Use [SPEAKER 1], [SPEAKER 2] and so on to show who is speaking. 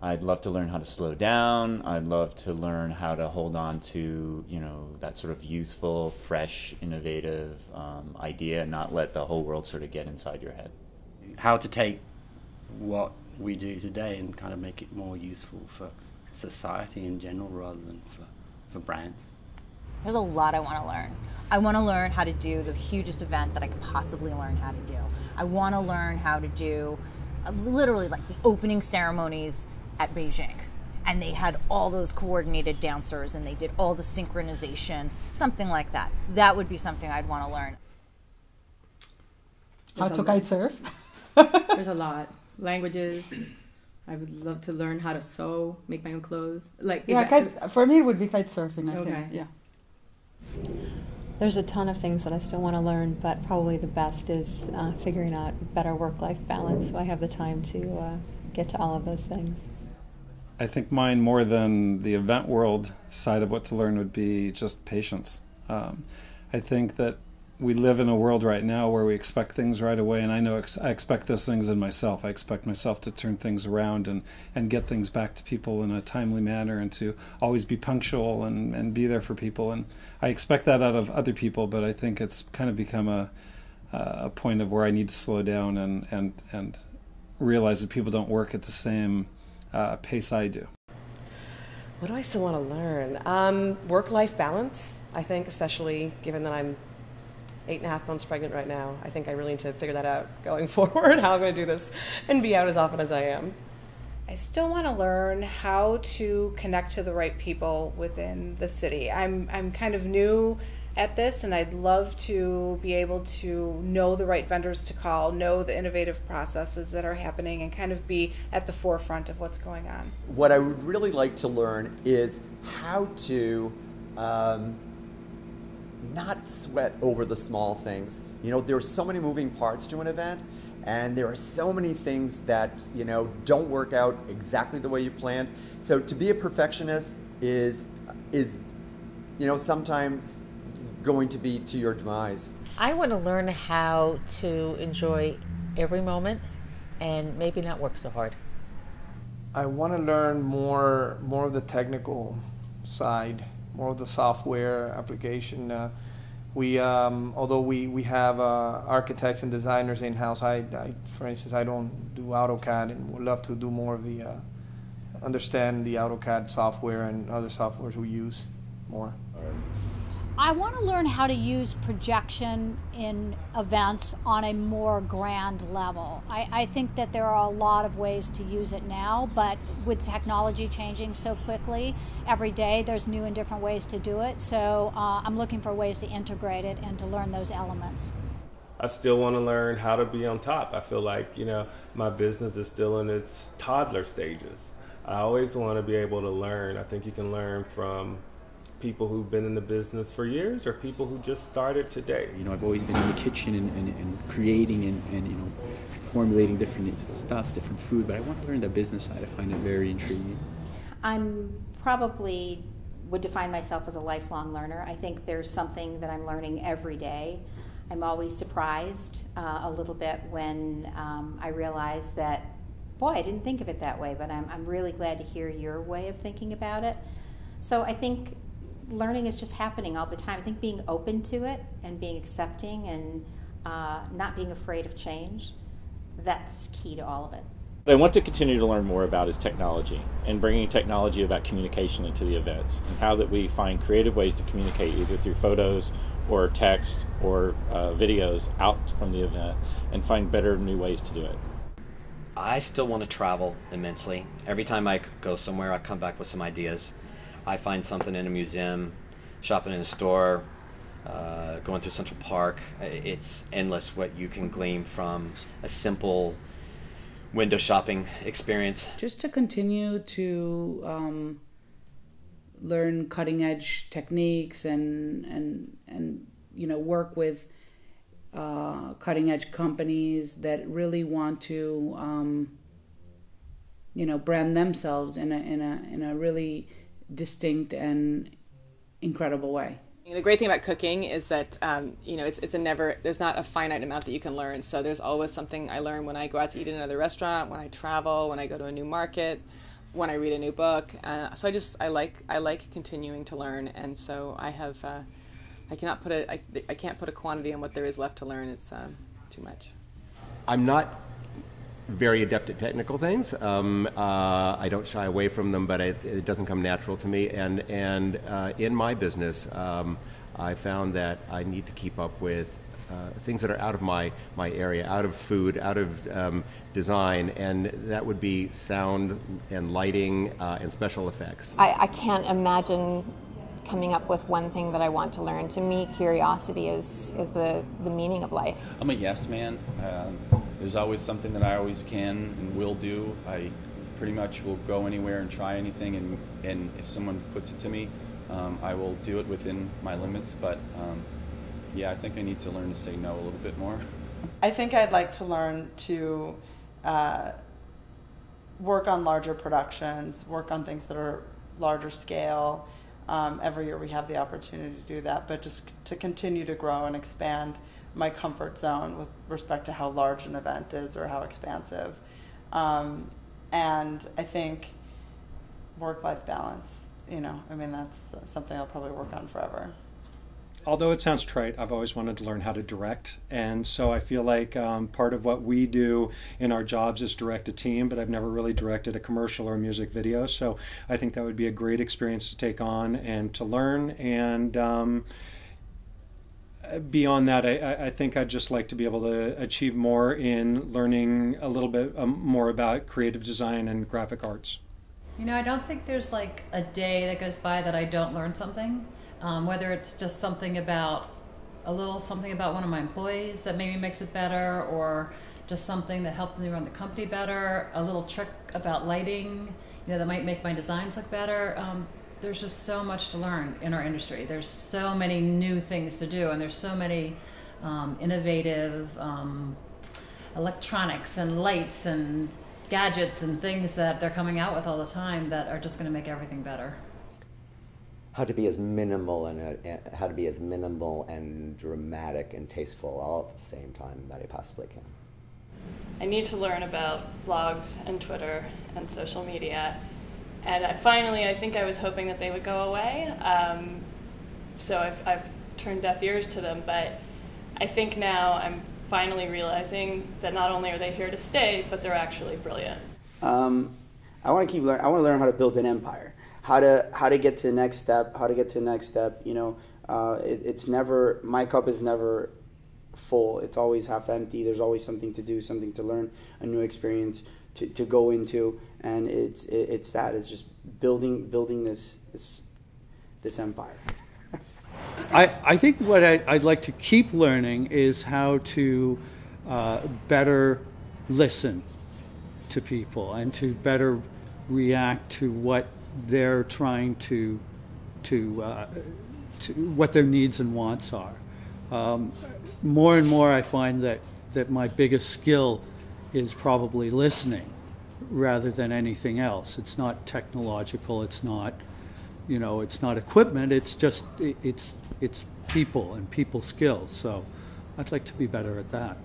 [SPEAKER 1] I'd love to learn how to slow down. I'd love to learn how to hold on to, you know, that sort of youthful, fresh, innovative idea and not let the whole world sort of get inside your head.
[SPEAKER 2] How to take what we do today and kind of make it more useful for society in general rather than for brands.
[SPEAKER 3] There's a lot I want to learn. I want to learn how to do the hugest event that I could possibly learn how to do. I want to learn how to do literally like the opening ceremonies at Beijing, and they had all those coordinated dancers and they did all the synchronization, something like that. That would be something I'd want to learn.
[SPEAKER 4] How to kite surf?
[SPEAKER 5] There's a lot. Languages. I would love to learn how to sew, make my own clothes. Like
[SPEAKER 4] for me it would be kite surfing, I think. Yeah.
[SPEAKER 6] There's a ton of things that I still want to learn, but probably the best is figuring out better work-life balance, so I have the time to get to all of those things.
[SPEAKER 7] I think mine, more than the event world side of what to learn, would be just patience. I think that we live in a world right now where we expect things right away, and I know I expect those things in myself. I expect myself to turn things around and get things back to people in a timely manner, and to always be punctual and be there for people. And I expect that out of other people, but I think it's kind of become a point of where I need to slow down and realize that people don't work at the same pace I do.
[SPEAKER 8] What do I still want to learn? Work-life balance, I think, especially given that I'm 8.5 months pregnant right now. I think I really need to figure that out going forward, how I'm going to do this and be out as often as I am.
[SPEAKER 9] I still want to learn how to connect to the right people within the city. I'm kind of new at this, and I'd love to be able to know the right vendors to call, know the innovative processes that are happening, and kind of be at the forefront of what's going on.
[SPEAKER 10] What I would really like to learn is how to not sweat over the small things. You know, there are so many moving parts to an event, and there are so many things that, you know, don't work out exactly the way you planned. So to be a perfectionist is you know, sometimes going to be to your demise.
[SPEAKER 11] I want to learn how to enjoy every moment and maybe not work so hard.
[SPEAKER 12] I want to learn more of the technical side, more of the software application. Although we have architects and designers in-house, for instance, I don't do AutoCAD, and would love to do more of the, understand the AutoCAD software and other softwares we use more.
[SPEAKER 13] I want to learn how to use projection in events on a more grand level. I think that there are a lot of ways to use it now, but with technology changing so quickly, every day there's new and different ways to do it. So I'm looking for ways to integrate it and to learn those elements.
[SPEAKER 14] I still want to learn how to be on top. I feel like, you know, my business is still in its toddler stages. I always want to be able to learn. I think you can learn from people who've been in the business for years or people who just started today.
[SPEAKER 15] You know, I've always been in the kitchen and creating and you know, formulating different stuff, different food, but I want to learn the business side. I find it very intriguing.
[SPEAKER 16] I'm probably would define myself as a lifelong learner. I think there's something that I'm learning every day. I'm always surprised a little bit when I realize that, boy, I didn't think of it that way, but I'm really glad to hear your way of thinking about it. So I think learning is just happening all the time. I think being open to it and being accepting and not being afraid of change, that's key to all of it.
[SPEAKER 17] What I want to continue to learn more about is technology and bringing technology about communication into the events, and how that we find creative ways to communicate either through photos or text or videos out from the event and find better new ways to do it.
[SPEAKER 18] I still want to travel immensely. Every time I go somewhere, I come back with some ideas. I find something in a museum, shopping in a store, going through Central Park. It's endless what you can glean from a simple window shopping experience.
[SPEAKER 19] Just to continue to learn cutting edge techniques and you know, work with cutting edge companies that really want to you know, brand themselves in a really distinct and incredible way.
[SPEAKER 20] The great thing about cooking is that you know, there's not a finite amount that you can learn. So there's always something I learn when I go out to eat in another restaurant, when I travel, when I go to a new market. when I read a new book. So I like continuing to learn, and so I have I can't put a quantity on what there is left to learn. It's too much.
[SPEAKER 21] I'm not very adept at technical things. I don't shy away from them, but it doesn't come natural to me. And in my business, I found that I need to keep up with things that are out of my area, out of food, out of design, and that would be sound and lighting and special effects.
[SPEAKER 22] I can't imagine coming up with one thing that I want to learn. To me, curiosity is the meaning of life.
[SPEAKER 23] I'm a yes man. There's always something that I always can and will do. I pretty much will go anywhere and try anything, and if someone puts it to me, I will do it within my limits, but yeah, I think I need to learn to say no a little bit more.
[SPEAKER 24] I think I'd like to learn to work on larger productions, work on things that are larger scale. Every year we have the opportunity to do that, but just to continue to grow and expand my comfort zone with respect to how large an event is or how expansive. And I think work-life balance, you know, I mean, that's something I'll probably work on forever.
[SPEAKER 25] Although it sounds trite, I've always wanted to learn how to direct, and so I feel like part of what we do in our jobs is direct a team, but I've never really directed a commercial or a music video, so I think that would be a great experience to take on and to learn. And beyond that, I think I'd just like to be able to achieve more in learning a little bit more about creative design and graphic arts.
[SPEAKER 26] You know, I don't think there's like a day that goes by that I don't learn something. Whether it's just something about one of my employees that maybe makes it better, or just something that helped me run the company better, a little trick about lighting, you know, that might make my designs look better. There's just so much to learn in our industry. There's so many new things to do, and there's so many innovative electronics and lights and gadgets and things that they're coming out with all the time that are just going to make everything better.
[SPEAKER 27] How to be as minimal and dramatic and tasteful all at the same time that I possibly can.
[SPEAKER 28] I need to learn about blogs and Twitter and social media, and I think I was hoping that they would go away. So I've turned deaf ears to them, but I think now I'm finally realizing that not only are they here to stay, but they're actually brilliant.
[SPEAKER 29] I want to learn how to build an empire. How to get to the next step, you know. It's never, my cup is never full. It's always half empty. There's always something to do, something to learn, a new experience to go into, and it's just building this empire.
[SPEAKER 30] I think what I'd like to keep learning is how to better listen to people and to better react to what they're trying to what their needs and wants are. More and more I find that my biggest skill is probably listening rather than anything else. It's not technological, it's not, you know, it's not equipment, it's just, it's people and people skills. So I'd like to be better at that.